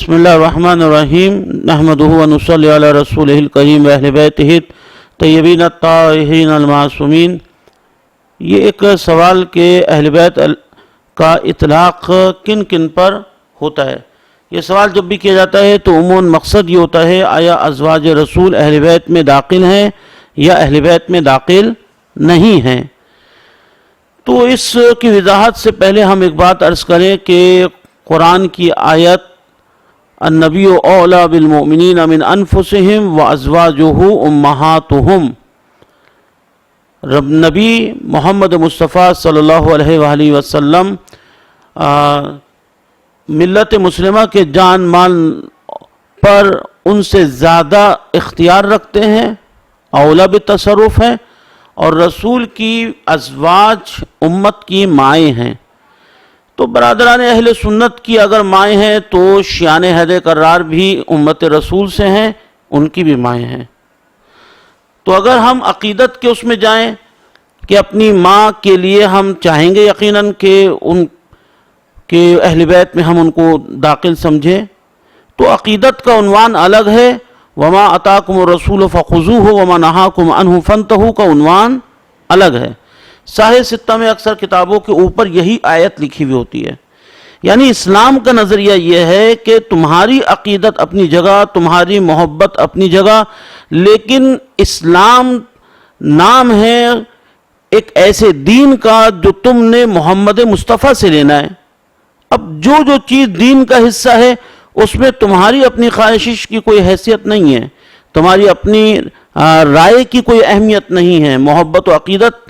بسم اللہ الرحمن الرحیم نحمدہ و نصلی علی رسولہ الکریم و اہل بیتہ طیبین الطاہرین المعصومین۔ یہ ایک سوال کہ اہل بیت کا اطلاق کن کن پر ہوتا ہے۔ یہ سوال جب بھی کیا جاتا ہے تو عموماً مقصد یہ ہوتا ہے آیا ازواج رسول اہل بیت میں داخل ہیں یا اہل بیت میں داخل نہیں ہیں۔ تو اس کی وضاحت سے پہلے ہم ایک بات عرض کریں کہ قرآن کی آیت النبی اولیٰ بالمؤمنین من انفسہم وازواجہ امہاتہم، نبی محمد مصطفیٰ صلی اللہ علیہ وآلہ وسلم ملت مسلمہ کے جان مال پر ان سے زیادہ اختیار رکھتے ہیں، اولیٰ بالتصرف ہیں، اور رسول کی ازواج امت کی مائیں ہیں۔ تو برادران اہل سنت کی اگر مائیں ہیں تو شیعان حیدر کرار بھی امت رسول سے ہیں، ان کی بھی مائیں ہیں۔ تو اگر ہم عقیدت کے اس میں جائیں کہ اپنی ماں کے لیے ہم چاہیں گے یقیناً کہ ان کے اہل بیت میں ہم ان کو داخل سمجھیں، تو عقیدت کا عنوان الگ ہے، وما اتاکم الرسول فخذوہ وما نہاکم عنہ فانتہوا کا عنوان الگ ہے۔ صحیح ستہ میں اکثر کتابوں کے اوپر یہی آیت لکھی ہوئی ہوتی ہے۔ یعنی اسلام کا نظریہ یہ ہے کہ تمہاری عقیدت اپنی جگہ، تمہاری محبت اپنی جگہ، لیکن اسلام نام ہے ایک ایسے دین کا جو تم نے محمد مصطفیٰ سے لینا ہے۔ اب جو چیز دین کا حصہ ہے اس میں تمہاری اپنی خواہش کی کوئی حیثیت نہیں ہے، تمہاری اپنی رائے کی کوئی اہمیت نہیں ہے۔ محبت و عقیدت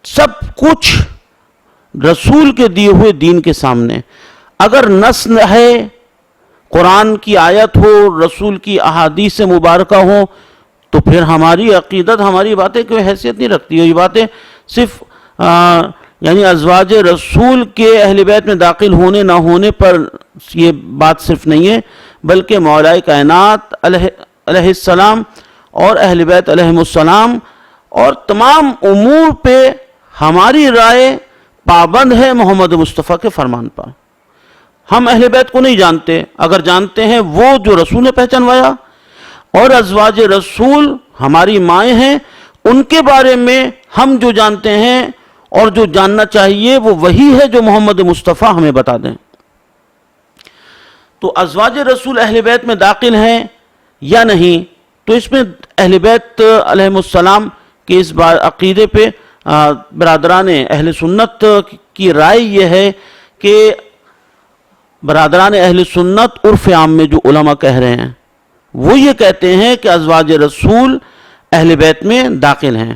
سب کچھ رسول کے دیے ہوئے دین کے سامنے۔ اگر نص ہے، قرآن کی آیت ہو، رسول کی احادیث مبارکہ ہو، تو پھر ہماری عقیدت، ہماری باتیں کوئی حیثیت نہیں رکھتی۔ یہ باتیں صرف یعنی ازواج رسول کے اہل بیت میں داخل ہونے نہ ہونے پر یہ بات صرف نہیں ہے، بلکہ مولائے کائنات علیہ السلام اور اہل بیت علیہ السلام اور تمام امور پہ ہماری رائے پابند ہے محمد مصطفیٰ کے فرمان پر۔ ہم اہل بیت کو نہیں جانتے، اگر جانتے ہیں وہ جو رسول نے پہچانوایا، اور ازواج رسول ہماری مائیں ہیں، ان کے بارے میں ہم جو جانتے ہیں اور جو جاننا چاہیے وہ وہی ہے جو محمد مصطفیٰ ہمیں بتا دیں۔ تو ازواج رسول اہل بیت میں داخل ہیں یا نہیں، تو اس میں اہل بیت علیہ السلام کے اس عقیدے پہ برادران اہل سنت کی رائے یہ ہے کہ برادران اہل سنت عرف عام میں جو علماء کہہ رہے ہیں وہ یہ کہتے ہیں کہ ازواج رسول اہل بیت میں داخل ہیں۔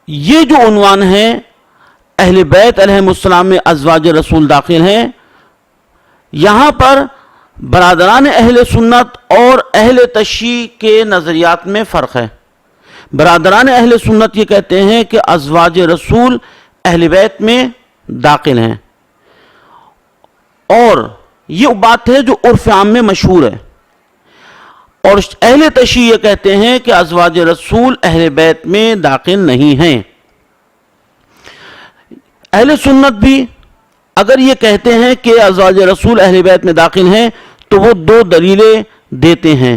یہ جو عنوان ہے اہل بیت علیہ السلام میں ازواج رسول داخل ہیں، یہاں پر برادران اہل سنت اور اہل تشیع کے نظریات میں فرق ہے۔ برادران اہل سنت یہ کہتے ہیں کہ ازواج رسول اہل بیت میں داخل ہیں، اور یہ بات ہے جو عرف عام میں مشہور ہے۔ اور اہل تشیع یہ کہتے ہیں کہ ازواج رسول اہل بیت میں داخل نہیں ہیں۔ اہل سنت بھی اگر یہ کہتے ہیں کہ ازواج رسول اہل بیت میں داخل ہیں تو وہ دو دلیلیں دیتے ہیں۔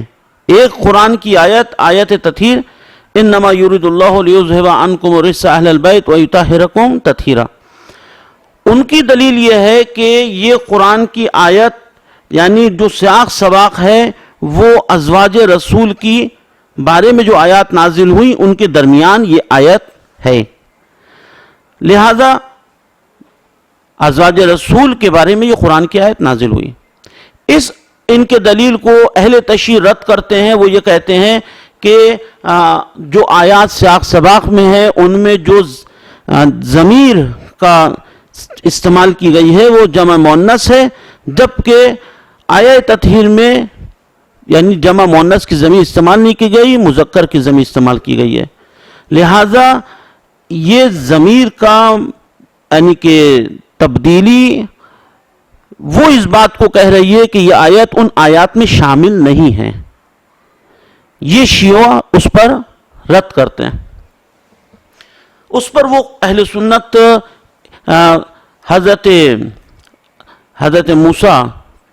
ایک قرآن کی آیت تطہیر، انما یرید اللہ لیذھب عنکم الرجس اہل البیت ویطہرکم تطہیرا۔ ان کی دلیل یہ ہے کہ یہ قرآن کی آیت یعنی جو سیاق سباق ہے وہ ازواج رسول کی بارے میں جو آیات نازل ہوئی ان کے درمیان یہ آیت ہے، لہذا ازواج رسول کے بارے میں یہ قرآن کی آیت نازل ہوئی۔ ان کے دلیل کو اہل تشیع رد کرتے ہیں، وہ یہ کہتے ہیں کہ جو آیات سیاق سباق میں ہے ان میں جو ضمیر کا استعمال کی گئی ہے وہ جمع مؤنث ہے، جبکہ آیت تطہیر میں یعنی جمع مؤنث کی ضمیر استعمال نہیں کی گئی، مذکر کی ضمیر استعمال کی گئی ہے۔ لہذا یہ ضمیر کا یعنی کہ تبدیلی وہ اس بات کو کہہ رہی ہے کہ یہ آیت ان آیات میں شامل نہیں ہے۔ یہ شیعہ اس پر رد کرتے ہیں، اس پر وہ اہل سنت حضرت موسیٰ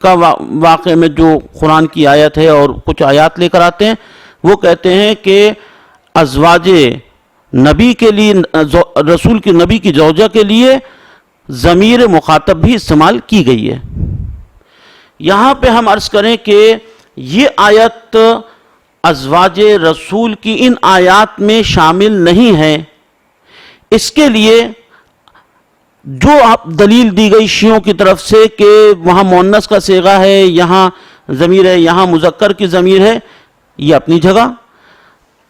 کا واقعے میں جو قرآن کی آیت ہے اور کچھ آیات لے کر آتے ہیں، وہ کہتے ہیں کہ ازواج نبی کے لیے، رسول کی نبی کی زوجہ کے لیے ضمیر مخاطب بھی استعمال کی گئی ہے۔ یہاں پہ ہم عرض کریں کہ یہ آیت ازواج رسول کی ان آیات میں شامل نہیں ہے۔ اس کے لیے جو دلیل دی گئی شیعوں کی طرف سے کہ وہاں مؤنث کا صیغہ ہے، یہاں ضمیر ہے، یہاں مذکر کی ضمیر ہے، یہ اپنی جگہ۔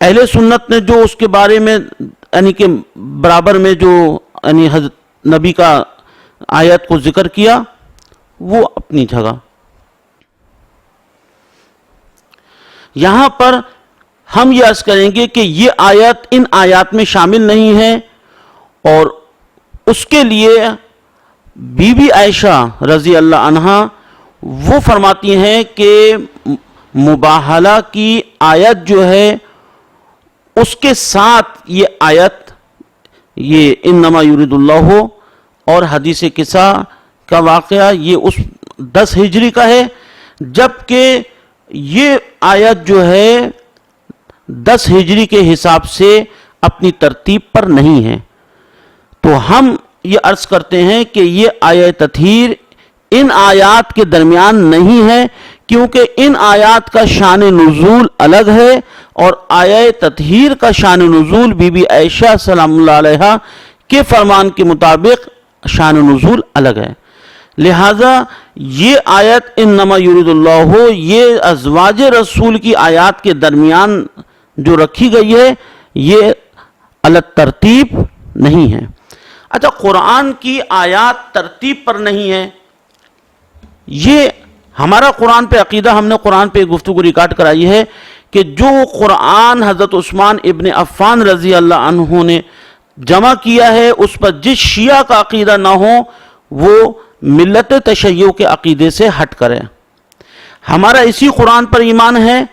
اہل سنت نے جو اس کے بارے میں یعنی کہ برابر میں جو یعنی حضرت نبی کا آیت کو ذکر کیا، وہ اپنی جگہ۔ یہاں پر ہم یہ عرض کریں گے کہ یہ آیت ان آیات میں شامل نہیں ہے، اور اس کے لیے بی بی عائشہ رضی اللہ عنہا وہ فرماتی ہیں کہ مباہلہ کی آیت جو ہے اس کے ساتھ یہ آیت، یہ انما یرید اللہ اور حدیث کسا کا واقعہ یہ اس 10 ہجری کا ہے، جبکہ یہ آیت جو ہے 10 ہجری کے حساب سے اپنی ترتیب پر نہیں ہے۔ تو ہم یہ عرض کرتے ہیں کہ یہ آیت تطہیر ان آیات کے درمیان نہیں ہے، کیونکہ ان آیات کا شان نزول الگ ہے، اور آیت تطہیر کا شان نزول بی بی عائشہ سلام اللہ علیہا کے فرمان کے مطابق شان نزول الگ ہے۔ لہذا یہ آیت انما یرید اللہ یہ ازواج رسول کی آیات کے درمیان جو رکھی گئی ہے، یہ الگ ترتیب نہیں ہے۔ اچھا، قرآن کی آیات ترتیب پر نہیں ہے، یہ ہمارا قرآن پہ عقیدہ، ہم نے قرآن پہ گفتگو ریکارڈ کرائی ہے کہ جو قرآن حضرت عثمان ابن عفان رضی اللہ عنہ نے جمع کیا ہے، اس پر جس شیعہ کا عقیدہ نہ ہو وہ ملت تشیع کے عقیدے سے ہٹ کرے۔ ہمارا اسی قرآن پر ایمان ہے،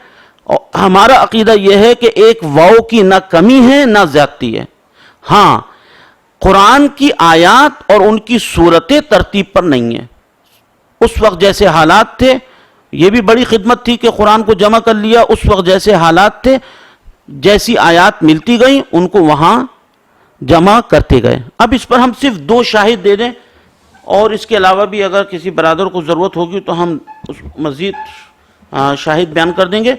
اور ہمارا عقیدہ یہ ہے کہ ایک واو کی نہ کمی ہے نہ زیادتی ہے۔ ہاں، قرآن کی آیات اور ان کی صورتیں ترتیب پر نہیں ہیں۔ اس وقت جیسے حالات تھے، یہ بھی بڑی خدمت تھی کہ قرآن کو جمع کر لیا، اس وقت جیسے حالات تھے، جیسی آیات ملتی گئیں ان کو وہاں جمع کرتے گئے۔ اب اس پر ہم صرف 2 شاہد دے دیں، اور اس کے علاوہ بھی اگر کسی برادر کو ضرورت ہوگی تو ہم مزید شاہد بیان کر دیں گے۔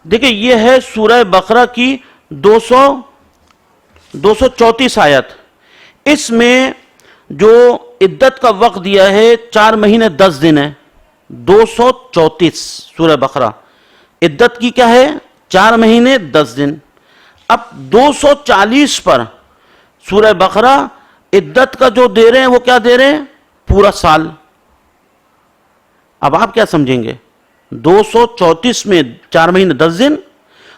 دیکھیں، یہ ہے سورہ بقرہ کی 234 آیت۔ اس میں جو عدت کا وقت دیا ہے 4 مہینے 10 دن ہے۔ 234 سورہ بقرہ عدت کی کیا ہے؟ 4 مہینے 10 دن۔ اب 240 پر سورہ بقرہ عدت کا جو دے رہے ہیں وہ کیا دے رہے ہیں؟ پورا سال۔ اب آپ کیا سمجھیں گے؟ 234 میں 4 مہینے 10 دن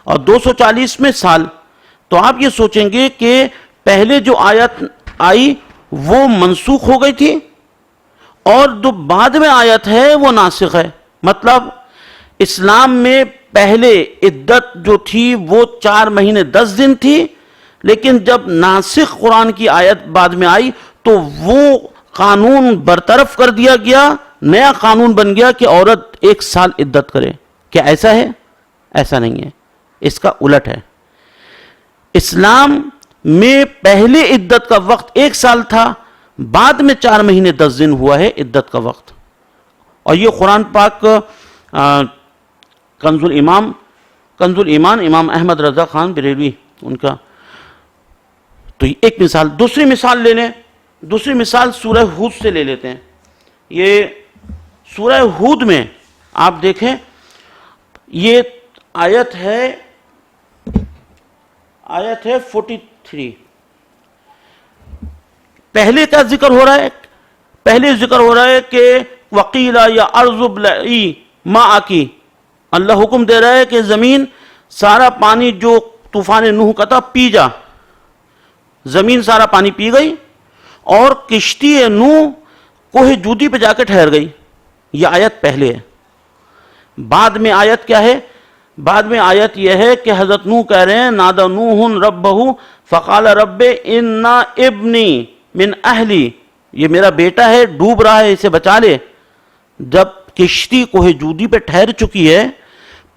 اور 240 میں سال، تو آپ یہ سوچیں گے کہ پہلے جو آیت آئی وہ منسوخ ہو گئی تھی، اور جو بعد میں آیت ہے وہ ناسخ ہے۔ مطلب اسلام میں پہلے عدت جو تھی وہ 4 مہینے 10 دن تھی، لیکن جب ناسخ قرآن کی آیت بعد میں آئی تو وہ قانون برطرف کر دیا گیا، نیا قانون بن گیا کہ عورت 1 سال عدت کرے۔ کیا ایسا ہے؟ ایسا نہیں ہے، اس کا الٹ ہے۔ اسلام میں پہلے عدت کا وقت 1 سال تھا، بعد میں 4 مہینے 10 دن ہوا ہے عدت کا وقت۔ اور یہ قرآن پاک کنز الایمان امام احمد رضا خان بریلوی ان کا، تو ایک مثال۔ دوسری مثال لے لیں، دوسری مثال سورہ ہود سے لے لیتے ہیں۔ یہ سورہ ہود میں آپ دیکھیں، یہ آیت ہے 43۔ پہلے کیا ذکر ہو رہا ہے؟ پہلے ذکر ہو رہا ہے کہ وقیلا یا ارض ابلعی ماءکی، اللہ حکم دے رہا ہے کہ زمین سارا پانی جو طوفان نوح کا تھا پی جا۔ زمین سارا پانی پی گئی، اور کشتی نوح کوہ جودی پہ جا کے ٹھہر گئی۔ یہ آیت پہلے ہے۔ بعد میں آیت کیا ہے؟ بعد میں آیت یہ ہے کہ حضرت نوح کہہ رہے ہیں نادا نوح ربہ فقال رب ان ابنی من اہلی، یہ میرا بیٹا ہے, ڈوب رہا ہے, اسے بچا لے. جب کشتی کوہ جودی پہ ٹھہر چکی ہے,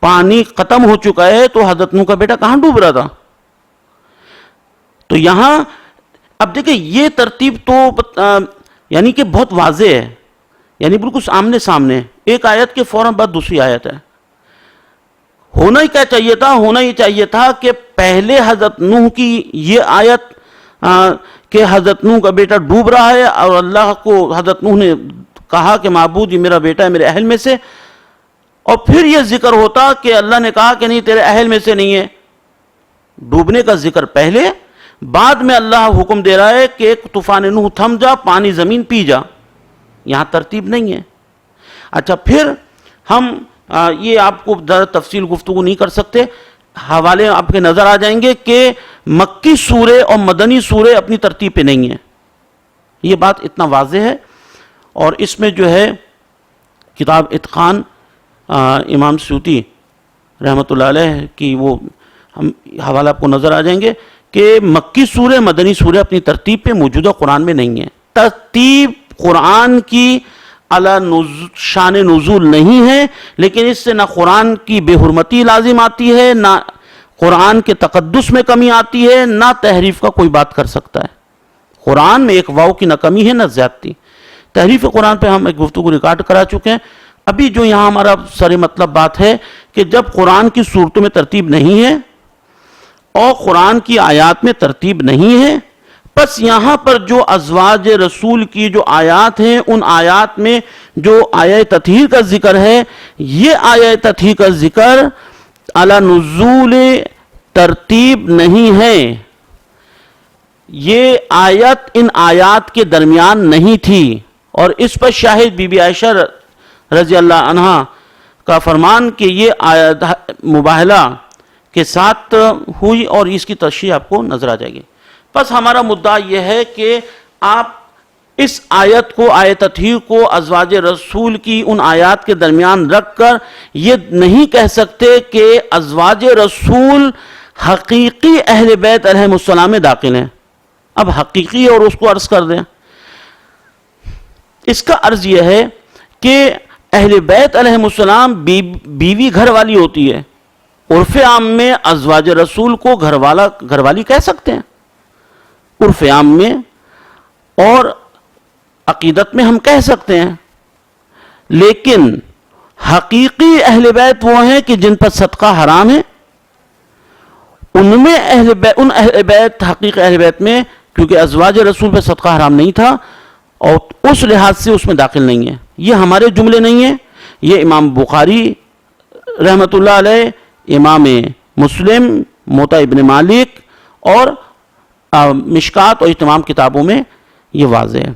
پانی ختم ہو چکا ہے, تو حضرت نوح کا بیٹا کہاں ڈوب رہا تھا؟ تو یہاں اب دیکھیں یہ ترتیب تو یعنی کہ بہت واضح ہے, یعنی بالکل آمنے سامنے, ایک آیت کے فوراً بعد دوسری آیت ہے. ہونا ہی کیا چاہیے تھا؟ ہونا ہی چاہیے تھا کہ پہلے حضرت نوح کی یہ آیت کہ حضرت نوح کا بیٹا ڈوب رہا ہے, اور اللہ کو حضرت نوح نے کہا کہ معبود یہ میرا بیٹا ہے میرے اہل میں سے, اور پھر یہ ذکر ہوتا کہ اللہ نے کہا کہ نہیں تیرے اہل میں سے نہیں ہے. ڈوبنے کا ذکر پہلے, بعد میں اللہ حکم دے رہا ہے کہ طوفان نوح تھم جا, پانی زمین پی جا. یہاں ترتیب نہیں ہے. اچھا پھر ہم یہ آپ کو تفصیل گفتگو نہیں کر سکتے, حوالے آپ کے نظر آ جائیں گے کہ مکی سورے اور مدنی سورے اپنی ترتیب پہ نہیں ہیں. یہ بات اتنا واضح ہے. اور اس میں جو ہے کتاب اتقان امام سیوطی رحمۃ اللہ علیہ کی وہ ہم حوالہ آپ کو نظر آ جائیں گے کہ مکی سورے مدنی سورے اپنی ترتیب پہ موجودہ قرآن میں نہیں ہیں. ترتیب قرآن کی شان نزول نہیں ہے, لیکن اس سے نہ قرآن کی بے حرمتی لازم آتی ہے, نہ قرآن کے تقدس میں کمی آتی ہے, نہ تحریف کا کوئی بات کر سکتا ہے. قرآن میں ایک واو کی نہ کمی ہے نہ زیادتی. تحریف قرآن پہ ہم ایک گفتگو ریکارڈ کرا چکے ہیں. ابھی جو یہاں ہمارا سر مطلب بات ہے کہ جب قرآن کی صورتوں میں ترتیب نہیں ہے اور قرآن کی آیات میں ترتیب نہیں ہے, بس یہاں پر جو ازواج رسول کی جو آیات ہیں ان آیات میں جو آیہ تطہیر کا ذکر ہے, یہ آیہ تطہیر کا ذکر علی نزول ترتیب نہیں ہے. یہ آیت ان آیات کے درمیان نہیں تھی, اور اس پر شاہد بی بی عائشہ رضی اللہ عنہا کا فرمان کہ یہ آیت مباہلہ کے ساتھ ہوئی, اور اس کی تشریح آپ کو نظر آ جائے گی. بس ہمارا مدعا یہ ہے کہ آپ اس آیت کو, آیت تطہیر کو ازواج رسول کی ان آیات کے درمیان رکھ کر یہ نہیں کہہ سکتے کہ ازواج رسول حقیقی اہل بیت علیہم السلام میں داخل ہیں. اب حقیقی اور اس کو عرض کر دیں, اس کا عرض یہ ہے کہ اہل بیت علیہم السلام بیوی گھر والی ہوتی ہے. عرف عام میں ازواج رسول کو گھر والی کہہ سکتے ہیں عرف عام میں, اور عقیدت میں ہم کہہ سکتے ہیں, لیکن حقیقی اہل بیت وہ ہیں کہ جن پر صدقہ حرام ہے. ان میں ان اہل بیت, حقیقی اہل بیت میں, کیونکہ ازواج رسول پہ صدقہ حرام نہیں تھا اور اس لحاظ سے اس میں داخل نہیں ہے. یہ ہمارے جملے نہیں ہیں, یہ امام بخاری رحمۃ اللہ علیہ, امام مسلم, موطا ابن مالک اور مشکات اور تمام کتابوں میں یہ واضح ہے.